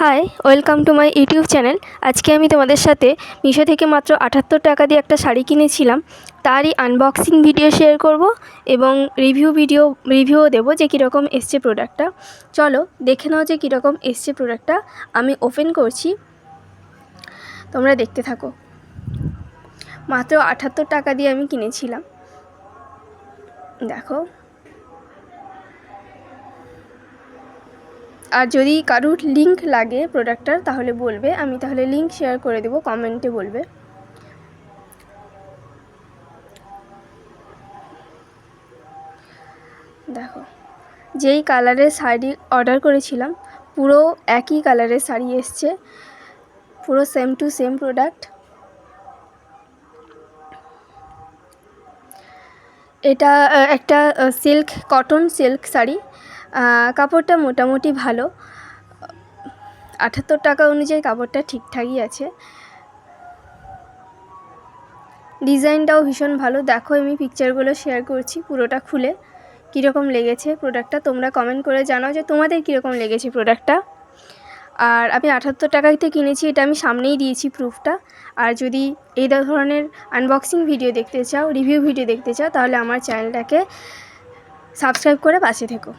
High, welcome to my YouTube channel. আজকে আমি তোমাদের সাথে মিশো থেকে মাত্র 78 টাকা দিয়ে একটা শাড়ি কিনেছিলাম, তারই আনবক্সিং ভিডিও শেয়ার করব এবং রিভিউও দেবো যে কীরকম এসছে প্রোডাক্টটা। চলো দেখে নাও যে কীরকম এসছে প্রোডাক্টটা। আমি ওপেন করছি, তোমরা দেখতে থাকো। মাত্র 78 টাকা দিয়ে আমি কিনেছিলাম, দেখো। আর যদি কারুর লিংক লাগে প্রোডাক্টটার তাহলে বলবে, আমি তাহলে লিংক শেয়ার করে দেবো, কমেন্টে বলবে। দেখো, যেই কালারের শাড়ি অর্ডার করেছিলাম পুরো একই কালারের শাড়ি এসছে, পুরো সেম টু সেম প্রোডাক্ট। এটা একটা কটন সিল্ক শাড়ি। কাপড়টা মোটামুটি ভালো, 78 টাকা অনুযায়ী কাপড়টা ঠিকঠাকই আছে। ডিজাইনটাও ভীষণ ভালো। দেখো, আমি পিকচারগুলো শেয়ার করছি পুরোটা খুলে। কীরকম লেগেছে প্রোডাক্টটা তোমরা কমেন্ট করে জানাও যে তোমাদের কীরকম লেগেছে প্রোডাক্টটা। আর আমি 78 টাকাতে কিনেছি, এটা আমি সামনেই দিয়েছি প্রুফটা। আর যদি এই ধরনের আনবক্সিং ভিডিও দেখতে চাও, রিভিউ ভিডিও দেখতে চাও, তাহলে আমার চ্যানেলটাকে সাবস্ক্রাইব করে পাশে থেকো।